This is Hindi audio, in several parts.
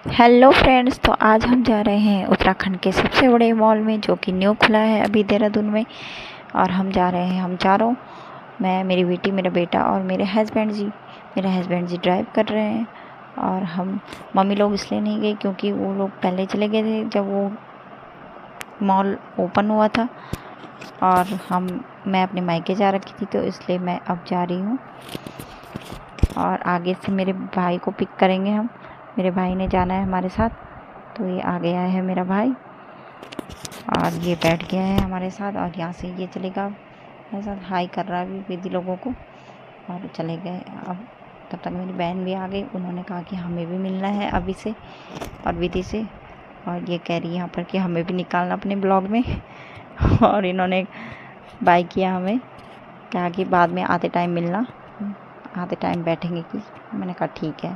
हेलो फ्रेंड्स, तो आज हम जा रहे हैं उत्तराखंड के सबसे बड़े मॉल में जो कि न्यू खुला है अभी देहरादून में। और हम जा रहे हैं, हम चारों, मैं, मेरी बेटी, मेरा बेटा और मेरे हस्बैंड जी। मेरे हस्बैंड जी ड्राइव कर रहे हैं। और हम मम्मी लोग इसलिए नहीं गए क्योंकि वो लोग पहले चले गए थे जब वो मॉल ओपन हुआ था। और मैं अपने मायके जा रखी थी, तो इसलिए मैं अब जा रही हूँ। और आगे से मेरे भाई को पिक करेंगे हम। मेरे भाई ने जाना है हमारे साथ, तो ये आ गया है मेरा भाई और ये बैठ गया है हमारे साथ। और यहाँ से ये चलेगा मेरे साथ, हाई कर रहा है भी विधि लोगों को, और चले गए। अब तब तक मेरी बहन भी आ गई, उन्होंने कहा कि हमें भी मिलना है अभी से और विधि से। और ये कह रही है यहाँ पर कि हमें भी निकालना अपने ब्लॉग में। और इन्होंने बाय किया हमें, कहा कि बाद में आते टाइम मिलना, आते टाइम बैठेंगे कि। मैंने कहा ठीक है,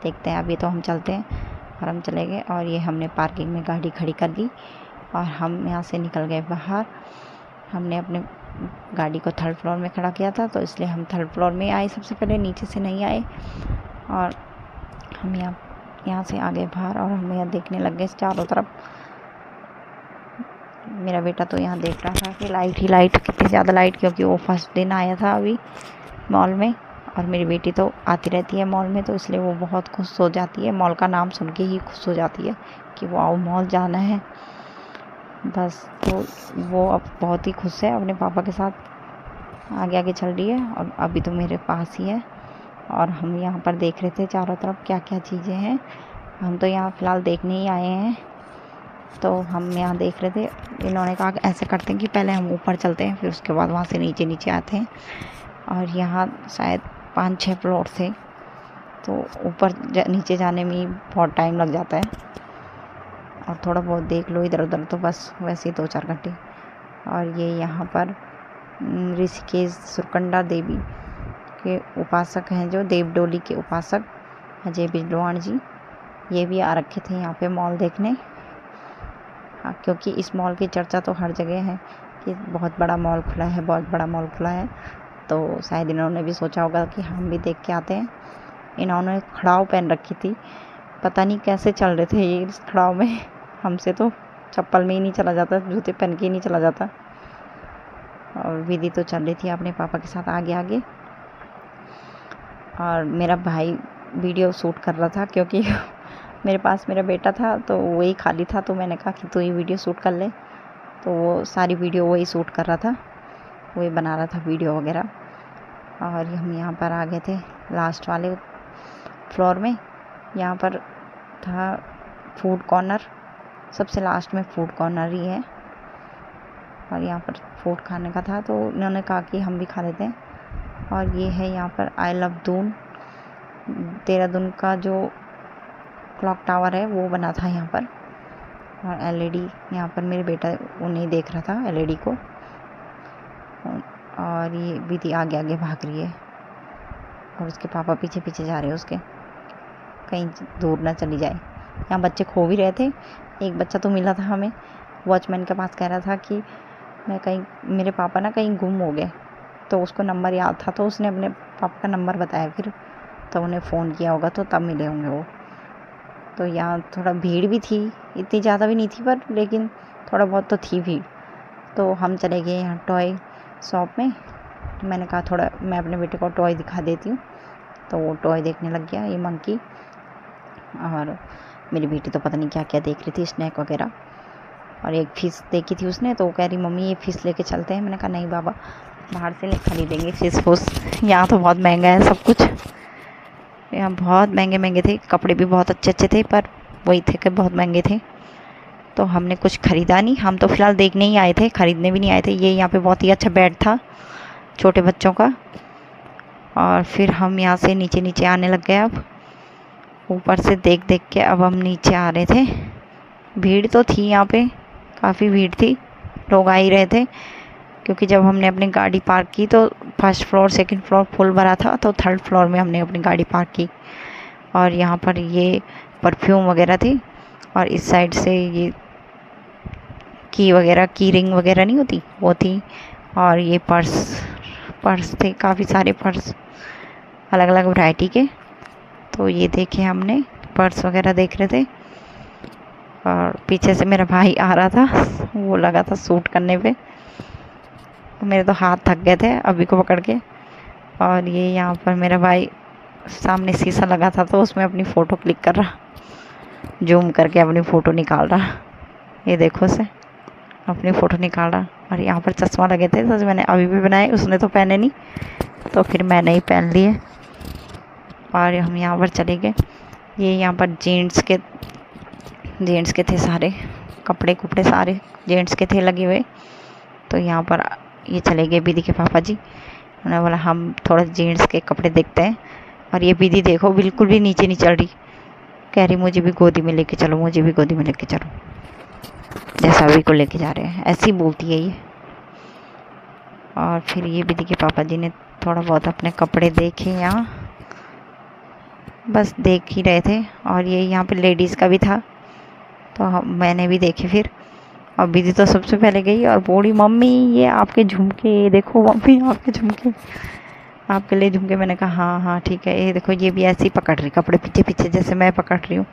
देखते हैं। अभी तो हम चलते हैं। और हम चले गए और ये हमने पार्किंग में गाड़ी खड़ी कर दी और हम यहाँ से निकल गए बाहर। हमने अपने गाड़ी को थर्ड फ्लोर में खड़ा किया था, तो इसलिए हम थर्ड फ्लोर में आए सबसे पहले, नीचे से नहीं आए। और हम यहाँ से आ गए बाहर और हम यहाँ देखने लग गए चारों तरफ। मेरा बेटा तो यहाँ देख रहा था कि लाइट ही लाइट, कितनी ज़्यादा लाइट, क्योंकि वो फर्स्ट दिन आया था अभी मॉल में। और मेरी बेटी तो आती रहती है मॉल में, तो इसलिए वो बहुत खुश हो जाती है, मॉल का नाम सुन के ही खुश हो जाती है कि वो आओ मॉल जाना है बस। तो वो अब बहुत ही खुश है, अपने पापा के साथ आगे आगे चल रही है और अभी तो मेरे पास ही है। और हम यहाँ पर देख रहे थे चारों तरफ क्या क्या चीज़ें हैं। हम तो यहाँ फ़िलहाल देखने ही आए हैं, तो हम यहाँ देख रहे थे। इन्होंने कहा कि ऐसे करते हैं कि पहले हम ऊपर चलते हैं, फिर उसके बाद वहाँ से नीचे नीचे आते हैं। और यहाँ शायद 5-6 फ्लोर थे, तो ऊपर नीचे जाने में ही बहुत टाइम लग जाता है। और थोड़ा बहुत देख लो इधर उधर, तो बस वैसे ही 2-4 घंटे। और ये यहाँ पर ऋषिकेश सुरकंडा देवी के उपासक हैं, जो देवडोली के उपासक अजय बिजवाण जी, ये भी आ रखे थे यहाँ पे मॉल देखने। हाँ, क्योंकि इस मॉल की चर्चा तो हर जगह है कि बहुत बड़ा मॉल खुला है, बहुत बड़ा मॉल खुला है। तो शायद इन्होंने भी सोचा होगा कि हम भी देख के आते हैं। इन्होंने खड़ाव पहन रखी थी, पता नहीं कैसे चल रहे थे ये इस खड़ाव में। हमसे तो चप्पल में ही नहीं चला जाता, जूते पहन के ही नहीं चला जाता। और विधि तो चल रही थी अपने पापा के साथ आगे आगे। और मेरा भाई वीडियो शूट कर रहा था, क्योंकि मेरे पास मेरा बेटा था तो वही खाली था, तो मैंने कहा कि तू ही वीडियो शूट कर ले। तो वो सारी वीडियो वही शूट कर रहा था, वही बना रहा था वीडियो वगैरह। और हम यहाँ पर आ गए थे लास्ट वाले फ्लोर में। यहाँ पर था फूड कॉर्नर, सबसे लास्ट में फूड कॉर्नर ही है। और यहाँ पर फूड खाने का था, तो उन्होंने कहा कि हम भी खा लेते हैं। और ये है यहाँ पर आई लव दून, देहरादून का जो क्लॉक टावर है वो बना था यहाँ पर। और एलईडी यहाँ पर मेरे बेटा उन्हें देख रहा था, एलईडी को। और ये विधि आगे आगे भाग रही है और उसके पापा पीछे पीछे जा रहे हैं उसके, कहीं दूर ना चली जाए। यहाँ बच्चे खो भी रहे थे। एक बच्चा तो मिला था हमें, वॉचमैन के पास कह रहा था कि मेरे पापा ना कहीं गुम हो गए। तो उसको नंबर याद था, तो उसने अपने पापा का नंबर बताया, फिर तो उन्हें फ़ोन किया होगा, तो तब मिले होंगे वो। तो यहाँ थोड़ा भीड़ भी थी, इतनी ज़्यादा भी नहीं थी, पर लेकिन थोड़ा बहुत तो थी भीड़। तो हम चले गए यहाँ टॉय शॉप में। तो मैंने कहा थोड़ा मैं अपने बेटे को टॉय दिखा देती हूँ, तो वो टॉय देखने लग गया, ये मंकी। और मेरी बेटी तो पता नहीं क्या क्या देख रही थी, स्नैक वगैरह। और एक फ़िश देखी थी उसने, तो वो कह रही मम्मी ये फ़िश लेके चलते हैं। मैंने कहा नहीं बाबा, बाहर से नहीं खरीदेंगे फ़िश फुश, यहाँ तो बहुत महंगा है सब कुछ। यहाँ बहुत महंगे महंगे थे, कपड़े भी बहुत अच्छे अच्छे थे, पर वही थे कि बहुत महंगे थे। तो हमने कुछ ख़रीदा नहीं, हम तो फ़िलहाल देखने ही आए थे, ख़रीदने भी नहीं आए थे। ये यहाँ पे बहुत ही अच्छा बेड था छोटे बच्चों का। और फिर हम यहाँ से नीचे नीचे आने लग गए। अब ऊपर से देख देख के अब हम नीचे आ रहे थे। भीड़ तो थी यहाँ पे, काफ़ी भीड़ थी, लोग आ ही रहे थे। क्योंकि जब हमने अपनी गाड़ी पार्क की तो first floor second floor full भरा था, तो थर्ड फ्लोर में हमने अपनी गाड़ी पार्क की। और यहाँ पर ये परफ्यूम वगैरह थी, और इस साइड से ये की वगैरह, की रिंग वगैरह नहीं होती, वो थी। और ये पर्स थे, काफ़ी सारे पर्स अलग अलग वैरायटी के। तो ये देखे हमने, पर्स वगैरह देख रहे थे। और पीछे से मेरा भाई आ रहा था, वो लगा था शूट करने पे। मेरे तो हाथ थक गए थे अभी को पकड़ के। और ये यहाँ पर मेरा भाई सामने शीशा लगा था तो उसमें अपनी फ़ोटो क्लिक कर रहा, जूम करके अपनी फ़ोटो निकाल रहा। ये देखो से अपनी फ़ोटो निकाल रहा। और यहाँ पर चश्मा लगे थे तो मैंने अभी भी बनाए, उसने तो पहने नहीं, तो फिर मैंने ही पहन लिए। और हम यहाँ पर चले गए। ये यहाँ पर जेंट्स के थे सारे कपड़े कुपड़े, सारे जेंट्स के थे लगे हुए। तो यहाँ पर ये चले गए दीदी के पापा जी। उन्होंने बोला हम थोड़ा जेंट्स के कपड़े देखते हैं। और ये दीदी देखो बिल्कुल भी नीचे नहीं चढ़ रही, कह रही मुझे भी गोदी में लेके चलो, मुझे भी गोदी में लेके चलो, जैसा अभी को लेके जा रहे हैं ऐसी बोलती है ये। और फिर ये दीदी के पापा जी ने थोड़ा बहुत अपने कपड़े देखे, यहाँ बस देख ही रहे थे। और ये यहाँ पे लेडीज़ का भी था तो मैंने भी देखे फिर। और दीदी तो सबसे पहले गई और बोली मम्मी ये आपके झुमके देखो, मम्मी आपके झुमके, आपके लिए झुमके। मैंने कहा हाँ हाँ ठीक है। ये देखो ये भी ऐसे ही पकड़ रही कपड़े पीछे पीछे, जैसे मैं पकड़ रही हूँ,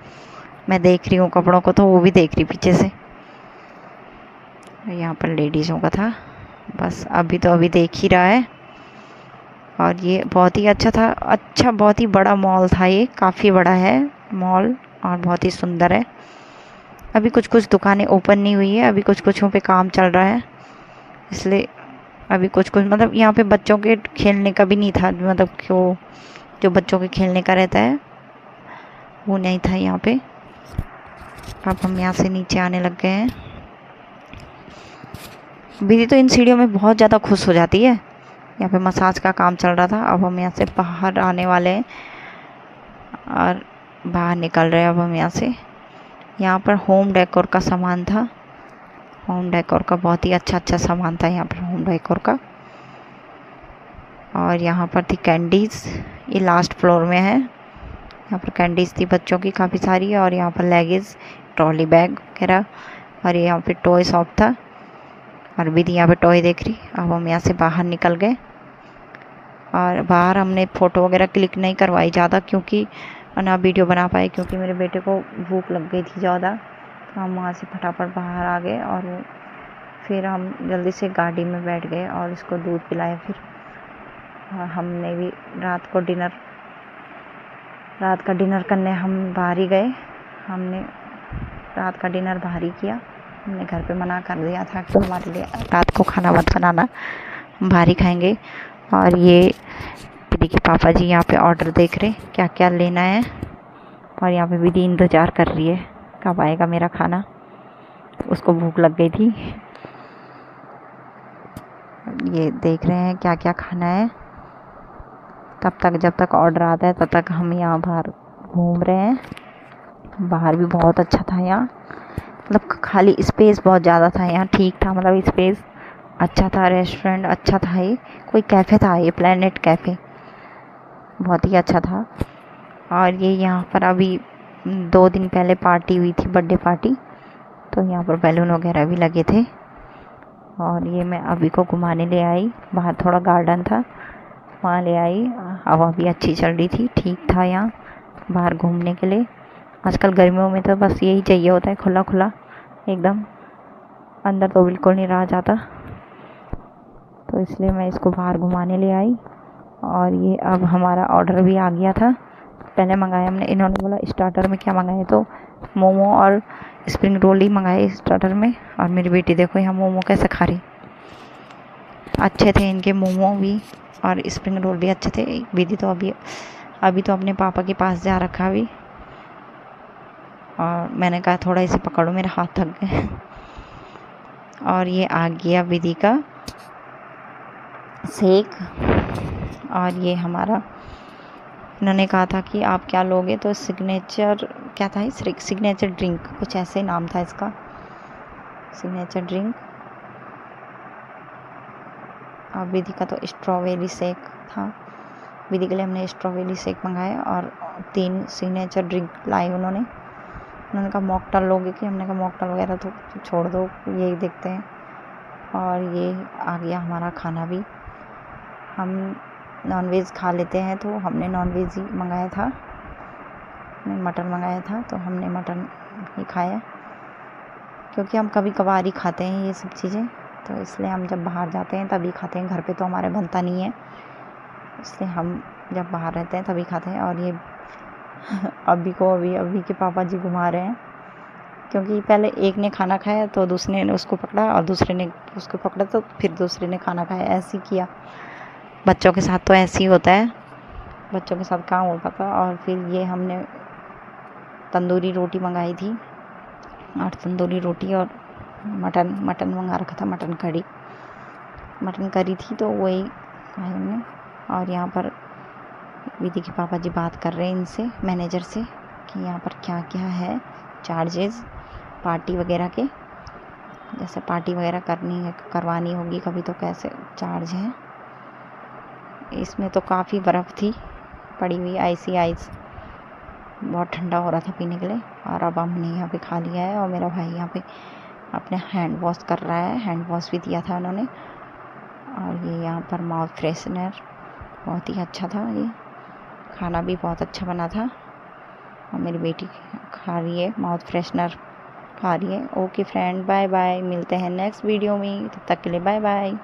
मैं देख रही हूँ कपड़ों को तो वो भी देख रही पीछे से। यहाँ पर लेडीज़ों का था, बस अभी तो अभी देख ही रहा है। और ये बहुत ही अच्छा था, अच्छा बहुत ही बड़ा मॉल था, ये काफ़ी बड़ा है मॉल और बहुत ही सुंदर है। अभी कुछ कुछ दुकानें ओपन नहीं हुई है, अभी कुछ कुछों पे काम चल रहा है, इसलिए अभी कुछ कुछ मतलब यहाँ पे बच्चों के खेलने का भी नहीं था, मतलब जो बच्चों के खेलने का रहता है वो नहीं था यहाँ पे। अब हम यहाँ से नीचे आने लग गए हैं। दीदी तो इन सीढ़ियों में बहुत ज़्यादा खुश हो जाती है। यहाँ पे मसाज का काम चल रहा था। अब हम यहाँ से बाहर आने वाले हैं और बाहर निकल रहे हैं अब हम यहाँ से। यहाँ पर होम डेकोर का सामान था, होम डेकोर का बहुत ही अच्छा अच्छा सामान था यहाँ पर होम डेकोर का। और यहाँ पर थी कैंडीज़, ये लास्ट फ्लोर में है। यहाँ पर कैंडीज़ थी बच्चों की काफ़ी सारी। और यहाँ पर लेगिंग्स, ट्रॉली बैग वगैरह। और यहाँ पे टॉय शॉप था और दीदी यहाँ पे टॉय देख रही। अब हम यहाँ से बाहर निकल गए और बाहर हमने फ़ोटो वगैरह क्लिक नहीं करवाई ज़्यादा, क्योंकि ना वीडियो बना पाए, क्योंकि मेरे बेटे को भूख लग गई थी ज़्यादा। तो हम वहाँ से फटाफट बाहर आ गए और फिर हम जल्दी से गाड़ी में बैठ गए और इसको दूध पिलाया। फिर हमने भी रात का डिनर करने हम बाहर ही गए। हमने रात का डिनर बाहर ही किया। हमने घर पे मना कर दिया था कि हमारे लिए रात को खाना मत बनाना, हम बाहर ही खाएंगे। और ये दीदी के पापा जी यहाँ पे ऑर्डर देख रहे क्या क्या लेना है। और यहाँ पे दीदी इंतज़ार कर रही है कब आएगा मेरा खाना, उसको भूख लग गई थी। ये देख रहे हैं क्या क्या खाना है। तब तक जब तक ऑर्डर आता है तब तक हम यहाँ बाहर घूम रहे हैं। बाहर भी बहुत अच्छा था यहाँ, मतलब खाली स्पेस बहुत ज़्यादा था यहाँ, ठीक था, मतलब स्पेस अच्छा था, रेस्टोरेंट अच्छा था। ये कोई कैफ़े था, ये प्लेनेट कैफ़े, बहुत ही अच्छा था। और ये यहाँ पर अभी 2 दिन पहले पार्टी हुई थी, बर्थडे पार्टी, तो यहाँ पर बैलून वगैरह भी लगे थे। और ये मैं अभी को घुमाने ले आई, बाहर थोड़ा गार्डन था वहाँ ले आई। हवा भी अच्छी चल रही थी, ठीक था यहाँ बाहर घूमने के लिए। आजकल गर्मियों में तो बस यही चाहिए होता है, खुला खुला एकदम, अंदर तो बिल्कुल नहीं रहा जाता, तो इसलिए मैं इसको बाहर घुमाने ले आई। और ये अब हमारा ऑर्डर भी आ गया था, पहले मंगाया हमने, इन्होंने बोला स्टार्टर में क्या मंगाए, तो मोमो और स्प्रिंग रोल ही मंगाए स्टार्टर में। और मेरी बेटी देखो यहाँ मोमो कैसे खा रही, अच्छे थे इनके मोमो भी और स्प्रिंग रोल भी अच्छे थे। दीदी तो अभी तो अपने पापा के पास जा रखा अभी, और मैंने कहा थोड़ा इसे पकड़ो, मेरे हाथ थक गए। और ये आ गया विधि का शेक। और ये हमारा, इन्होंने कहा था कि आप क्या लोगे, तो सिग्नेचर क्या था, सिग्नेचर ड्रिंक कुछ ऐसे नाम था इसका, सिग्नेचर ड्रिंक। और विधि का तो स्ट्रॉबेरी शेक था, विधि के लिए हमने स्ट्रॉबेरी शेक मंगाया और 3 सिग्नेचर ड्रिंक लाए उन्होंने कहा मॉकटेल लोगे कि, हमने कहा मॉकटेल वगैरह तो छोड़ दो, यही देखते हैं। और ये आ गया हमारा खाना भी, हम नॉनवेज खा लेते हैं तो हमने नॉनवेज ही मंगाया था। ने मटन मंगाया था तो हमने मटन ही खाया, क्योंकि हम कभी कभार ही खाते हैं ये सब चीज़ें, तो इसलिए हम जब बाहर जाते हैं तभी खाते हैं, घर पे तो हमारे बनता नहीं है, इसलिए हम जब बाहर रहते हैं तभी खाते हैं। और ये अभी के पापा जी घुमा रहे हैं, क्योंकि पहले एक ने खाना खाया तो दूसरे ने उसको पकड़ा और दूसरे ने उसको पकड़ा तो फिर दूसरे ने खाना खाया, ऐसे ही किया। बच्चों के साथ तो ऐसे ही होता है, बच्चों के साथ काम होता था। और फिर ये हमने तंदूरी रोटी मंगाई थी, 8 तंदूरी रोटी और मटन मंगा रखा था, मटन करी थी, तो वही खाई हमने। और यहाँ पर विधि के पापा जी बात कर रहे हैं इनसे, मैनेजर से, कि यहाँ पर क्या क्या है चार्जेस पार्टी वगैरह के, जैसे पार्टी वगैरह करवानी होगी कभी तो कैसे चार्ज है। इसमें तो काफ़ी बर्फ़ थी पड़ी हुई, आइसी आइस, बहुत ठंडा हो रहा था पीने के लिए। और अब हमने यहाँ पे खा लिया है और मेरा भाई यहाँ पे अपने हैंड वॉश कर रहा है, हैंड वॉश भी दिया था उन्होंने। और ये यहाँ पर माउथ फ्रेशनर बहुत ही अच्छा था, ये खाना भी बहुत अच्छा बना था। और मेरी बेटी खा रही है, माउथ फ्रेशनर खा रही है। ओके फ्रेंड, बाय बाय, मिलते हैं नेक्स्ट वीडियो में, तब तक के लिए बाय बाय।